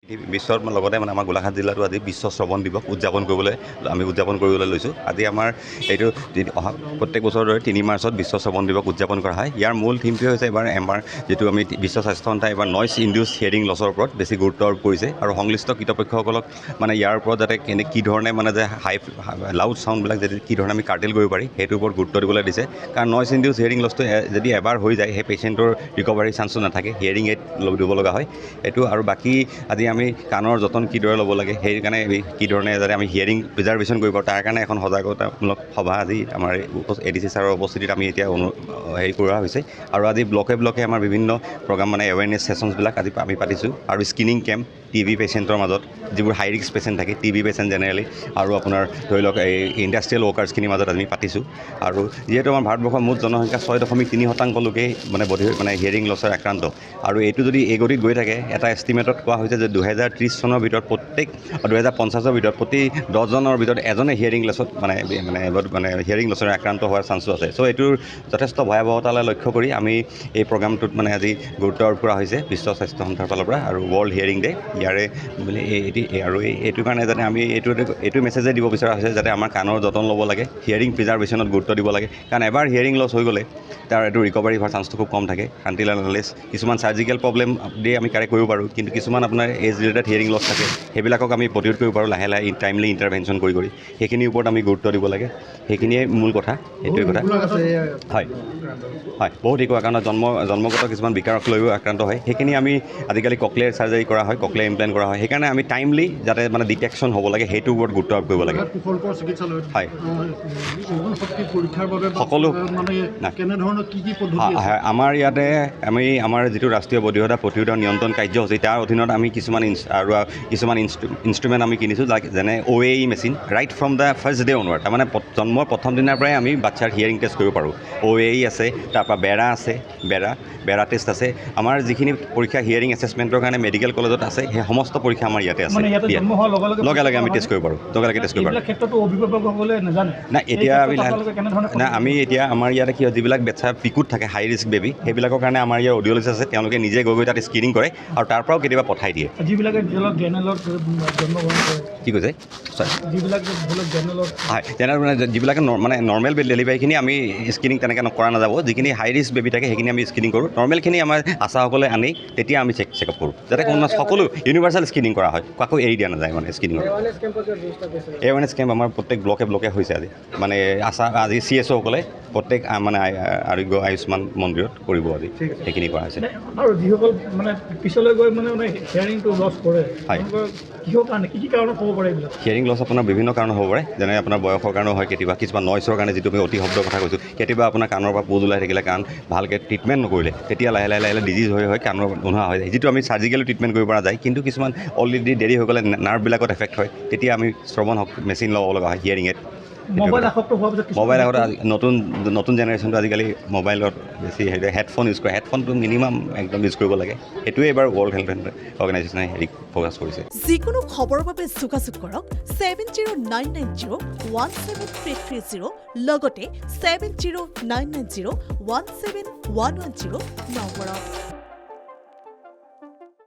বিশ্বৰ লগতে মানে আমাৰ গোলাঘাট জিলাটো আজি বিশ্ব শ্ৰৱণ দিৱস উদযাপন কৰিবলৈ লৈছোঁ। আজি আমাৰ এইটো অহা প্ৰত্যেক বছৰৰ দৰে 3 মাৰ্চত বিশ্ব শ্ৰৱণ দিৱস উদযাপন কৰা হয়। ইয়াৰ মূল থিমটোৱে হৈছে এবাৰ আমাৰ যিটো আমি বিশ্ব স্বাস্থ্য সংস্থাই এবাৰ নইজ ইনডিউচ হিয়াৰিং লছৰ ওপৰত বেছি গুৰুত্ব আৰোপ কৰিছে আৰু সংশ্লিষ্ট কৰ্তৃপক্ষসকলক মানে ইয়াৰ ওপৰত যাতে কি ধৰণে মানে যে লাউড চাউণ্ডবিলাক যদি কি ধৰণে আমি কাৰ্টেল কৰিব পাৰি সেইটোৰ ওপৰত গুৰুত্ব দিবলৈ দিছে। কাৰণ নইজ ইনডিউচ হিয়াৰিং লছটো যদি এবাৰ হৈ যায় সেই পেচেণ্টৰ ৰিকভাৰী চান্সটো নাথাকে, হিয়াৰিং এইড দিব লগা হয় এইটো। আৰু বাকী আজি আমি কাণৰ যতন কিদৰে ল'ব লাগে সেইকাৰণে কি ধৰণে যাতে আমি হিয়াৰিং প্ৰিজাৰ্ভেশ্যন কৰিব পাৰোঁ তাৰ কাৰণে এখন সজাগতামূলক সভা আজি আমাৰ ADC ছাৰৰ উপস্থিতিত আমি এতিয়া হেৰি কৰা হৈছে। আৰু আজি ব্লকে আমাৰ বিভিন্ন প্ৰগ্ৰাম মানে এৱেৰনেছ ছেশ্যনছবিলাক আজি আমি পাতিছোঁ আৰু স্ক্ৰিনিং কেম্প TB পেচেণ্টৰ মাজত যিবোৰ হাই ৰিস্ক পেচেণ্ট থাকে TB পেচেণ্ট জেনেৰেলি আৰু আপোনাৰ ধৰি লওক এই ইণ্ডাষ্ট্ৰিয়েল ৱৰ্কাৰ্ছখিনিৰ মাজত আমি পাতিছোঁ। আৰু যিহেতু আমাৰ ভাৰতবৰ্ষৰ মুঠ জনসংখ্যা 6.3% লোকেই মানে হিয়াৰিং লছৰ আক্ৰান্ত আৰু এইটো যদি এই গতিত গৈ থাকে এটা এষ্টিমেটত কোৱা হৈছে যে 2030 চনৰ ভিতৰত 2050 ভিতৰত প্ৰতি 10জনৰ ভিতৰত এজনে হিয়াৰিং লছত মানে হিয়াৰিং লছৰে আক্ৰান্ত হোৱাৰ চান্সো আছে। চ' এইটোৰ যথেষ্ট ভয়াৱহতালৈ লক্ষ্য কৰি আমি এই প্ৰগ্ৰামটোত মানে আজি গুৰুত্ব আৰোপ কৰা হৈছে বিশ্ব স্বাস্থ্য সংস্থাৰ ফালৰ পৰা আৰু ৱৰ্ল্ড হিয়াৰিং ডে ইয়াৰে বুলি আৰু এইটো কাৰণে যাতে আমি এইটো মেছেজে দিব বিচৰা হৈছে যাতে আমাৰ কাণৰ যতন ল'ব লাগে, হিয়াৰিং প্ৰিজাৰ্ভেশ্যনত গুৰুত্ব দিব লাগে। কাৰণ এবাৰ হিয়াৰিং লছ হৈ গ'লে তাৰ এইটো ৰিকভাৰী হোৱাৰ চান্সটো খুব কম থাকে। আনটিল আনলেছ কিছুমান চাৰ্জিকেল প্ৰব্লেম দিয়ে আমি কাৰেক্ট কৰিব পাৰোঁ, কিন্তু কিছুমান আপোনাৰ এজ ৰিলেটেড হিয়াৰিং লছ থাকে সেইবিলাকক আমি প্ৰতিৰোধ কৰিব পাৰোঁ লাহে টাইমলি ইণ্টাৰভেনশ্যন কৰি সেইখিনিৰ ওপৰত আমি গুৰুত্ব দিব লাগে। সেইখিনিয়ে মূল কথা, সেইটোৱে কথা। হয় বহুত শিকোৱা কাৰণ জন্মগত কিছুমান বিকাৰক লৈও আক্ৰান্ত হয়। সেইখিনি আমি আজিকালি ককলিয়াৰ চাৰ্জাৰী কৰা হয়, ককলিয়াৰ ইমপ্লেণ্ট কৰা হয়। সেইকাৰণে আমি টাইমলি যাতে মানে ডিটেকশ্যন হ'ব লাগে সেইটোৰ ওপৰত গুৰুত্ব আৰোপ কৰিব লাগে। হয় সকলো আমাৰ ইয়াতে আমাৰ যিটো ৰাষ্ট্ৰীয় প্ৰতিৰোধ নিয়ন্ত্ৰণ কাৰ্যসূচী তাৰ অধীনত আমি কিছুমান ইনষ্ট্ৰুমেণ্ট আমি কিনিছোঁ যেনে OAE machine right from the first day onward. তাৰমানে জন্মৰ প্ৰথম দিনাৰ পৰাই আমি বাচ্ছাৰ হিয়াৰিং টেষ্ট কৰিব পাৰোঁ। OAE আছে, তাৰপৰা বেৰা আছে, বেৰা টেষ্ট আছে। আমাৰ যিখিনি পৰীক্ষা হিয়াৰিং এছেছমেণ্টৰ কাৰণে মেডিকেল কলেজত আছে সেই সমস্ত পৰীক্ষা আমাৰ ইয়াতে আছে। লগে আমি টেষ্ট কৰিব পাৰোঁ, নাই এতিয়া আমি এতিয়া আমাৰ ইয়াতে কি হয় যিবিলাক বাচ্ছা পিকুত থাকে হাই ৰিস্ক বেবী সেইবিলাকৰ কাৰণে আমাৰ ইয়াৰ অডিঅ'লজিষ্ট আছে, তেওঁলোকে নিজে গৈ তাত স্ক্ৰিনিং কৰে আৰু তাৰ পৰাও কেতিয়াবা পঠাই দিয়ে। কি কৈছে হয় যিবিলাকে মানে নৰ্মেল ডেলিভাৰীখিনি আমি স্ক্ৰিনিং তেনেকৈ কৰা নাযাব। যিখিনি হাই ৰিস্ক বেবী থাকে সেইখিনি আমি স্ক্ৰিনিং কৰোঁ। নৰ্মেলখিনি আমাৰ আশাসকলে আনি তেতিয়া আমি চেকআপ কৰোঁ যাতে সকলো ইউনিভাৰ্চেল স্ক্ৰিনিং কৰা হয়, কাকো এৰি দিয়া নাযায়। মানে স্ক্ৰিনিং এৱাৰনেছ কেম্প আমাৰ প্ৰত্যেক ব্লকে হৈছে আজি মানে আজি CSOসকলে প্ৰত্যেক মানে আয়ুষ্মান মন্দিৰত কৰিব আজি সেইখিনি কৰা হৈছে। আৰু যিসকল মানে পিছলৈ গৈ মানে হিয়াৰিংটো লছ কৰে কিহৰ কাৰণে কি কাৰণত হ'ব পাৰে এইবিলাক? হিয়াৰিং লছ আপোনাৰ বিভিন্ন কাৰণ হ'ব পাৰে, যেনে আপোনাৰ বয়সৰ কাৰণেও হয়, কেতিয়াবা কিছুমান নইচৰ কাৰণে যিটো আমি অতি শব্দৰ কথা কৈছোঁ, কেতিয়াবা আপোনাৰ কাণৰ পৰা পুজ ওলাই থাকিলে কাণ ভালকৈ ট্ৰিটমেণ্ট নকৰিলে তেতিয়া লাহে ডিজিজ হৈ কাণৰ নোহোৱা হৈ যায়, যিটো আমি চাৰ্জিকেলি ট্ৰিটমেণ্ট কৰিব পৰা যায়। কিন্তু কিছুমান অলৰেডি দেৰি হৈ গ'লে নাৰ্ভবিলাকত এফেক্ট হয়, তেতিয়া আমি শ্ৰৱণ মেচিন ল'ব লগা হয় হিয়াৰিং এইড। মোবাইল আসক্ত নতুন জেনেৰেশ্যনটো আজিকালি মোবাইলত বেছি হেডফোন ইউজ কৰে। হেডফোনটো মিনিমাম একদম ইউজ কৰিব লাগে। সেইটোৱে এবাৰ ৱৰ্ল্ড হেল্থ অৰ্গেনাইজেশ্যনে ফ'কাছ কৰিছে। যিকোনো খবৰৰ বাবে যোগাযোগ কৰক 7099017330 লগতে 7099017110 নম্বৰত।